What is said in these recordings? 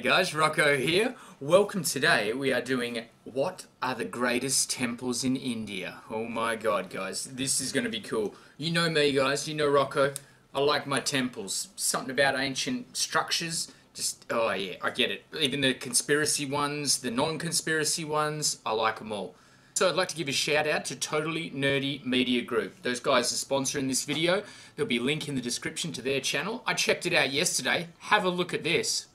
Hey guys, Rocco here. Welcome. Today we are doing what are the greatest temples in India. Oh my god guys, this is going to be cool. You know me guys, you know Rocco. I like my temples. Something about ancient structures. Just, oh yeah, I get it. Even the conspiracy ones, the non-conspiracy ones, I like them all. So I'd like to give a shout out to Totally Nerdy Media Group. Those guys are sponsoring this video. There'll be a link in the description to their channel. I checked it out yesterday. Have a look at this.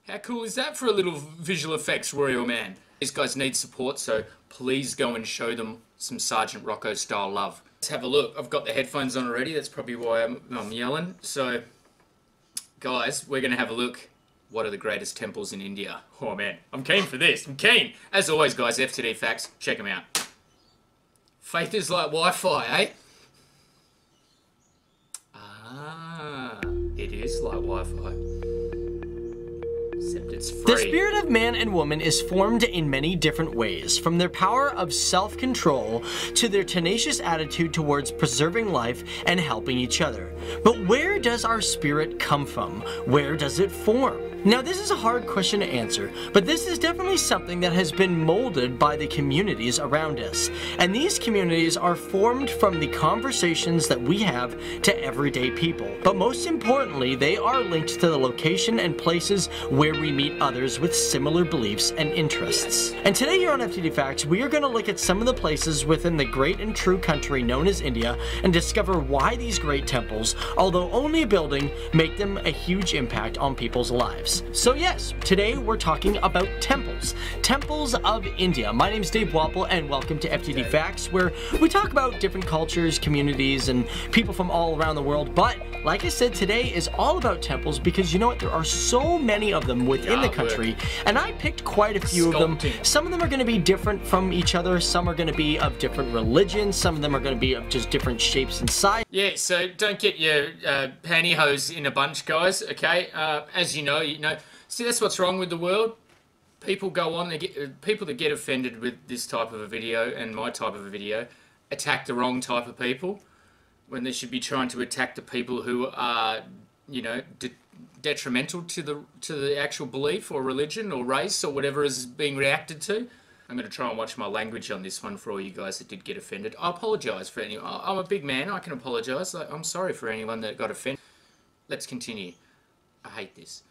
How cool is that for a little visual effects royal man? These guys need support, so please go and show them some Sergeant Rocco style love. Let's have a look. I've got the headphones on already. That's probably why I'm yelling. So, guys, we're going to have a look. What are the greatest temples in India? Oh man, I'm keen for this. I'm keen. As always, guys, Ftd Facts. Check them out. Faith is like Wi-Fi, eh? Ah, it is like Wi-Fi. Except it's free. The spirit of man and woman is formed in many different ways, from their power of self-control to their tenacious attitude towards preserving life and helping each other. But where does our spirit come from? Where does it form? Now, this is a hard question to answer, but this is definitely something that has been molded by the communities around us. And these communities are formed from the conversations that we have to everyday people. But most importantly, they are linked to the location and places where we meet others with similar beliefs and interests. And today here on Ftd Facts, we are going to look at some of the places within the great and true country known as India and discover why these great temples, although only a building, make them a huge impact on people's lives. So yes, today we're talking about temples. Temples of India. My name's Dave Wapple and welcome to Ftd Facts, where we talk about different cultures, communities, and people from all around the world. But like I said, today is all about temples because you know what? There are so many of them within the country, and I picked quite a few of them. Some of them are going to be different from each other. Some are going to be of different religions. Some of them are going to be of just different shapes and sizes. Yeah, so don't get your pantyhose in a bunch, guys, okay? As you know, see, that's what's wrong with the world. People go on, people that get offended with this type of a video and my type of a video attack the wrong type of people when they should be trying to attack the people who are, you know, detrimental to the actual belief or religion or race or whatever is being reacted to. I'm going to try and watch my language on this one for all you guys that did get offended. I apologise for anyone. I'm a big man. I can apologise. I'm sorry for anyone that got offended. Let's continue. I hate this.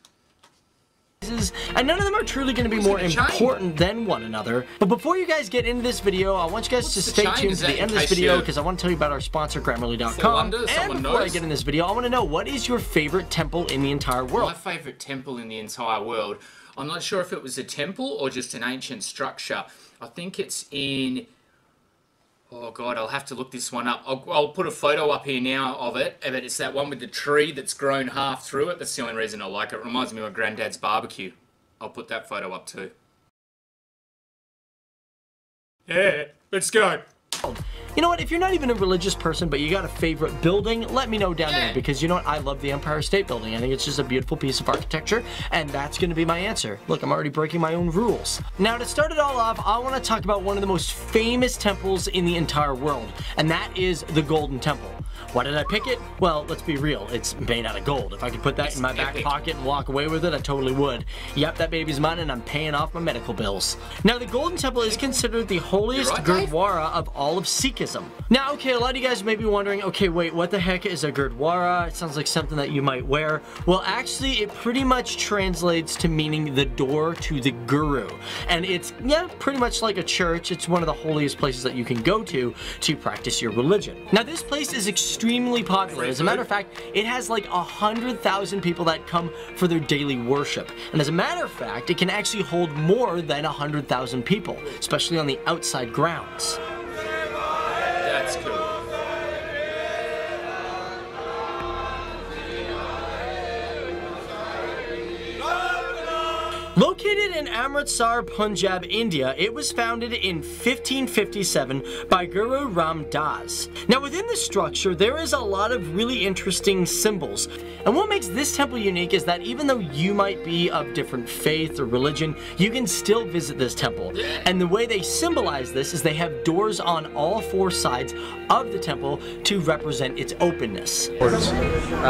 And none of them are truly going to be more important than one another. But before you guys get into this video, I want you guys to stay tuned to the end of this video because I want to tell you about our sponsor, Grammarly.com. And before I get in this video, I want to know, what is your favorite temple in the entire world? My favorite temple in the entire world. I'm not sure if it was a temple or just an ancient structure. I think it's in... Oh god, I'll have to look this one up. I'll put a photo up here now of it. But it's that one with the tree that's grown half through it. That's the only reason I like it. It reminds me of my granddad's barbecue. I'll put that photo up too. Yeah, let's go. You know what, if you're not even a religious person but you got a favorite building, let me know down there, because you know what, I love the Empire State Building. I think it's just a beautiful piece of architecture, and that's going to be my answer. Look, I'm already breaking my own rules. Now, to start it all off, I want to talk about one of the most famous temples in the entire world, and that is the Golden Temple. Why did I pick it? Well, let's be real, it's made out of gold. If I could put that in my back pocket and walk away with it, I totally would. Yep, that baby's mine and I'm paying off my medical bills. Now, the Golden Temple is considered the holiest Gurdwara of all of Sikhism. Now, okay, a lot of you guys may be wondering, okay, wait, what the heck is a Gurdwara? It sounds like something that you might wear. Well, actually, it pretty much translates to meaning the door to the Guru. And it's, yeah, pretty much like a church. It's one of the holiest places that you can go to practice your religion. Now, this place is extremely popular. As a matter of fact, it has like 100,000 people that come for their daily worship. And as a matter of fact, it can actually hold more than 100,000 people, especially on the outside grounds. That's cool. Located in Amritsar, Punjab, India, it was founded in 1557 by Guru Ram Das. Now within the structure, there is a lot of really interesting symbols. And what makes this temple unique is that even though you might be of different faith or religion, you can still visit this temple. And the way they symbolize this is they have doors on all four sides of the temple to represent its openness. Absolutely amazing.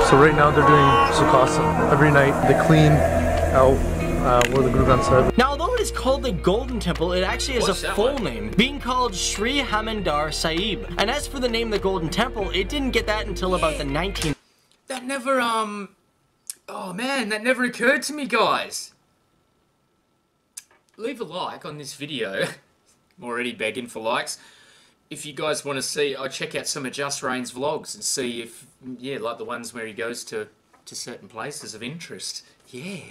So right now they're doing Sukasa. Every night they clean out where the Guru Granth Sahib. Now although it is called the Golden Temple, it actually has a full name, being called Sri Hamandar Sahib. And as for the name the Golden Temple, it didn't get that until about the 19th. That never, oh man, that never occurred to me, guys. Leave a like on this video. I'm already begging for likes. If you guys want to see, I'll check out some of Just Rain's vlogs and see if, yeah, like the ones where he goes to certain places of interest. Yeah.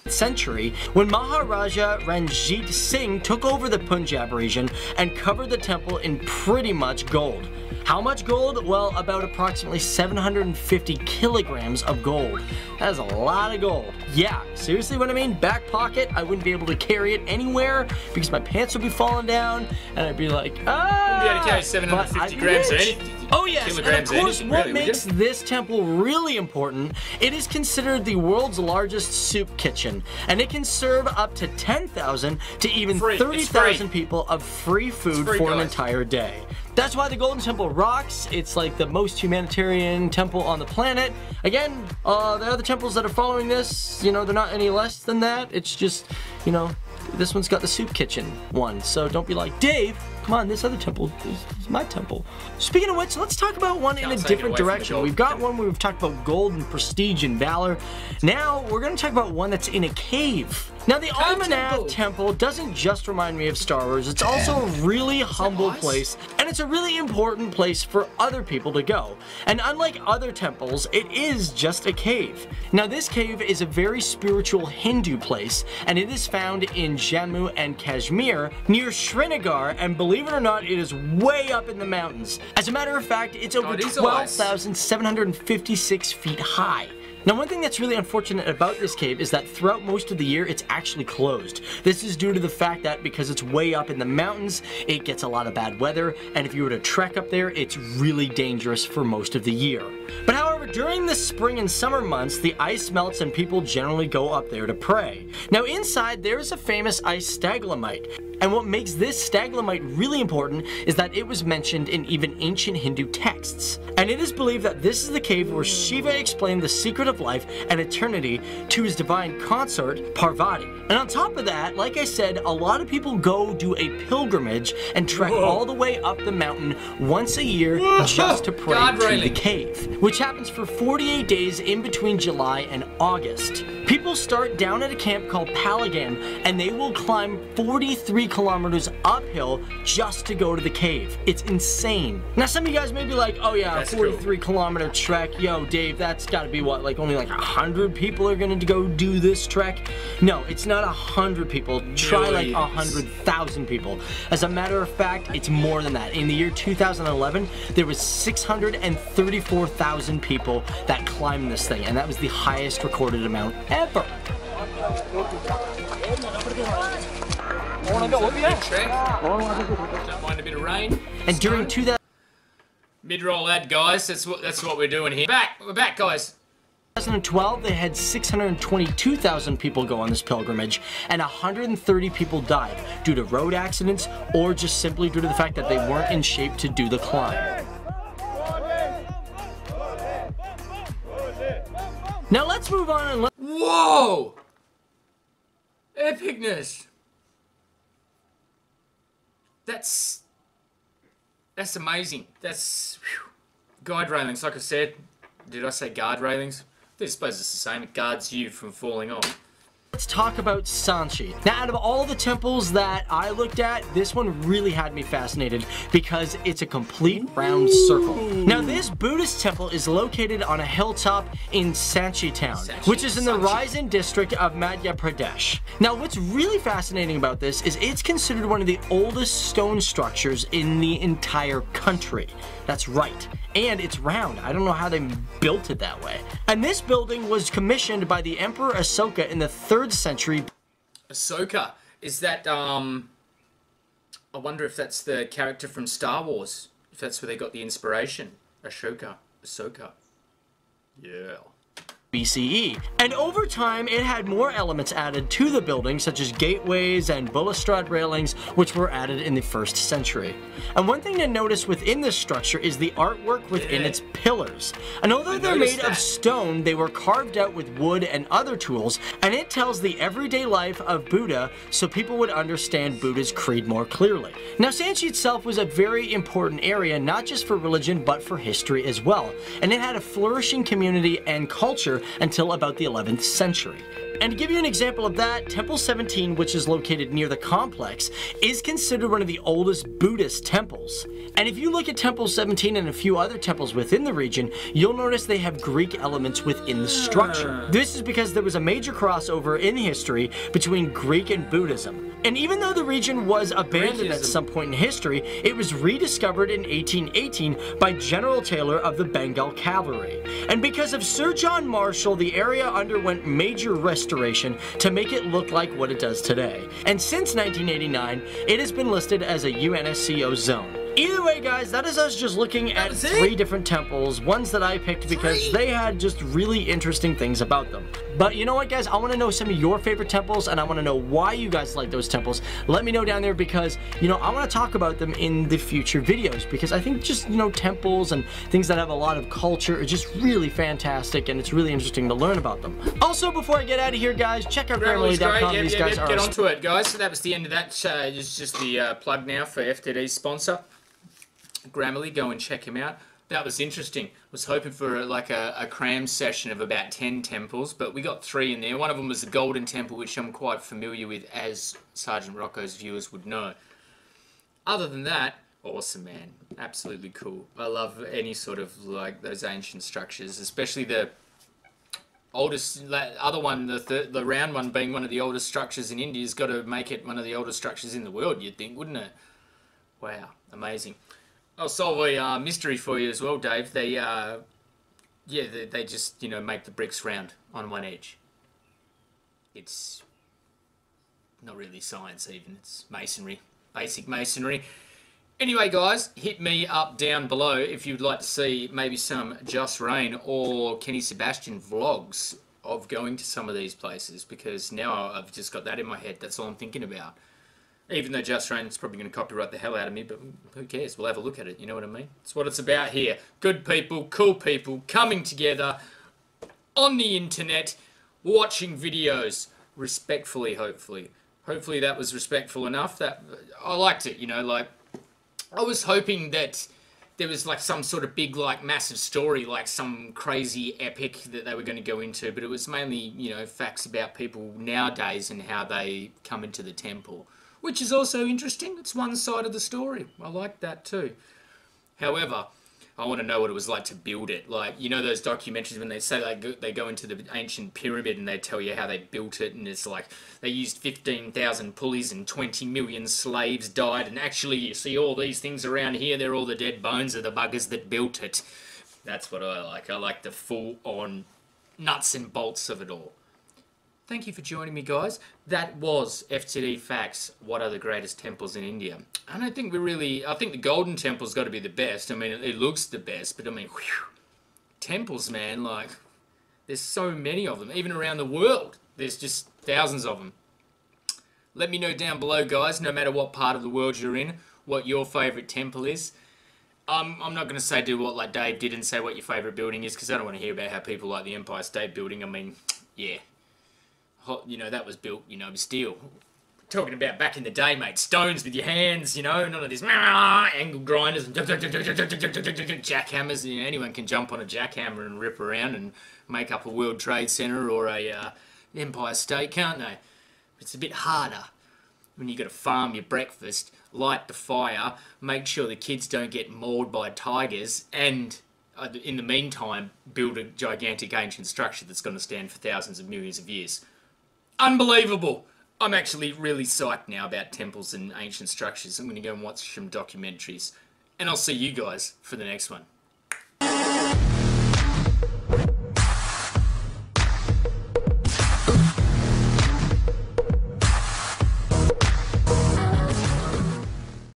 Century, when Maharaja Ranjit Singh took over the Punjab region and covered the temple in pretty much gold. How much gold? Well, about approximately 750 kilograms of gold. That is a lot of gold. Yeah, seriously what I mean? Back pocket, I wouldn't be able to carry it anywhere because my pants would be falling down and I'd be like, ah! Wouldn't be able to carry 750 grams or anything. Oh yes, and of course what makes this temple really important, it is considered the world's largest soup kitchen, and it can serve up to 10,000 to even 30,000 people of free food for an entire day. That's why the Golden Temple rocks. It's like the most humanitarian temple on the planet. Again, the other temples that are following this, you know, they're not any less than that. It's just, you know, this one's got the soup kitchen one, so don't be like, Dave, come on, this other temple is my temple. Speaking of which, let's talk about one in a different direction. We've got one where we've talked about gold and prestige and valor. Now, we're going to talk about one that's in a cave. Now, the Amarnath Temple doesn't just remind me of Star Wars, it's also a really humble place, and it's a really important place for other people to go. And unlike other temples, it is just a cave. Now, this cave is a very spiritual Hindu place, and it is found in Jammu and Kashmir, near Srinagar, and believe it or not, it is way up in the mountains. As a matter of fact, it's over 12,756 feet high. Now, one thing that's really unfortunate about this cave is that throughout most of the year, it's actually closed. This is due to the fact that because it's way up in the mountains, it gets a lot of bad weather, and if you were to trek up there, it's really dangerous for most of the year. But however, during the spring and summer months, the ice melts and people generally go up there to pray. Now, inside, there is a famous ice stalagmite. And what makes this stalagmite really important is that it was mentioned in even ancient Hindu texts. And it is believed that this is the cave where Shiva explained the secret of life and eternity to his divine consort, Parvati. And on top of that, like I said, a lot of people go do a pilgrimage and trek all the way up the mountain once a year just to pray to the cave, which happens for 48 days in between July and August. People start down at a camp called Palagam, and they will climb 43 kilometers uphill just to go to the cave. It's insane. Now, some of you guys may be like, oh yeah, that's 43 kilometer trek. Yo, Dave, that's gotta be what, like only like 100 people are gonna go do this trek? No, it's not 100 people. Try like 100,000 people. As a matter of fact, it's more than that. In the year 2011, there was 634,000 people that climbed this thing, and that was the highest recorded amount ever. Don't mind a bit of rain. And during 2000 mid-roll ad, guys. That's what we're doing here. We're back, guys. 2012, they had 622,000 people go on this pilgrimage, and 130 people died due to road accidents or just simply due to the fact that they weren't in shape to do the climb. Now let's move on and whoa! Epicness! That's amazing. That's guide railings, like I said. Did I say guard railings? I suppose it's the same. It guards you from falling off. Let's talk about Sanchi. Now, out of all the temples that I looked at, this one really had me fascinated because it's a complete round circle. Now, this Buddhist temple is located on a hilltop in Sanchi town, which is in the Raisin district of Madhya Pradesh. Now, what's really fascinating about this is it's considered one of the oldest stone structures in the entire country. That's right. And it's round. I don't know how they built it that way. And this building was commissioned by the Emperor Ashoka in the 3rd century. Ahsoka? Is that, I wonder if that's the character from Star Wars. If that's where they got the inspiration. Ahsoka. Yeah. BCE. And over time, it had more elements added to the building, such as gateways and balustrade railings, which were added in the 1st century. And one thing to notice within this structure is the artwork within its pillars. And although they're made of stone, they were carved out with wood and other tools, and it tells the everyday life of Buddha so people would understand Buddha's creed more clearly. Now, Sanchi itself was a very important area, not just for religion, but for history as well. And it had a flourishing community and culture until about the 11th century. And to give you an example of that, Temple 17, which is located near the complex, is considered one of the oldest Buddhist temples. And if you look at Temple 17 and a few other temples within the region, you'll notice they have Greek elements within the structure. This is because there was a major crossover in history between Greek and Buddhism. And even though the region was abandoned at some point in history, it was rediscovered in 1818 by General Taylor of the Bengal Cavalry. And because of Sir John Marshall, the area underwent major restoration to make it look like what it does today. And since 1989, it has been listed as a UNESCO zone. Either way, guys, that is us just looking at 3 different temples, ones that I picked because they had just really interesting things about them. But you know what, guys? I want to know some of your favorite temples, and I want to know why you guys like those temples. Let me know down there because, you know, I want to talk about them in the future videos because I think just, you know, temples and things that have a lot of culture are just really fantastic, and it's really interesting to learn about them. Also, before I get out of here, guys, check out Grammarly.com. These guys are... Get onto it, guys. So that was the end of that. It's just the plug now for FTD's sponsor. Grammarly, go and check him out. That was interesting. I was hoping for like a cram session of about 10 temples, but we got 3 in there. One of them was the Golden Temple, which I'm quite familiar with, as Sergeant Rocco's viewers would know. Other than that, awesome, man. Absolutely cool. I love any sort of like those ancient structures, especially the oldest, other one, the round one being one of the oldest structures in India has got to make it one of the oldest structures in the world, you'd think, wouldn't it? Wow, amazing. I'll solve a mystery for you as well, Dave. They just, you know, make the bricks round on one edge. It's not really science even, it's masonry, basic masonry. Anyway, guys, hit me up down below if you'd like to see maybe some Just Rain or Kenny Sebastian vlogs of going to some of these places, because now I've just got that in my head. That's all I'm thinking about. Even though Just Rain is probably going to copyright the hell out of me, but who cares? We'll have a look at it, you know what I mean? It's what it's about here. Good people, cool people, coming together on the internet, watching videos, respectfully, hopefully. Hopefully that was respectful enough. That I liked it, you know, like, I was hoping that there was like some sort of big, like, massive story, like some crazy epic that they were going to go into, but it was mainly, you know, facts about people nowadays and how they come into the temple. Which is also interesting. It's one side of the story. I like that too. However, I want to know what it was like to build it. Like, you know those documentaries when they say like they go into the ancient pyramid and they tell you how they built it, and it's like they used 15,000 pulleys and 20 million slaves died, and actually you see all these things around here, they're all the dead bones of the buggers that built it. That's what I like. I like the full-on nuts and bolts of it all. Thank you for joining me, guys. That was FTD Facts. What are the greatest temples in India? I don't think I think the Golden Temple's got to be the best. I mean, it looks the best, but I mean, whew, temples, man, like, there's so many of them. Even around the world, there's just thousands of them. Let me know down below, guys, no matter what part of the world you're in, what your favourite temple is. I'm not going to say do what like Dave did and say what your favourite building is, because I don't want to hear about how people like the Empire State Building. I mean, yeah. You know, that was built, you know, with steel. Talking about back in the day, mate, stones with your hands, you know, none of this angle grinders and jackhammers. You know, anyone can jump on a jackhammer and rip around and make up a World Trade Center or a Empire State, can't they? It's a bit harder when you got to farm your breakfast, light the fire, make sure the kids don't get mauled by tigers, and in the meantime, build a gigantic ancient structure that's going to stand for thousands of millions of years. Unbelievable! I'm actually really psyched now about temples and ancient structures. I'm going to go and watch some documentaries. And I'll see you guys for the next one.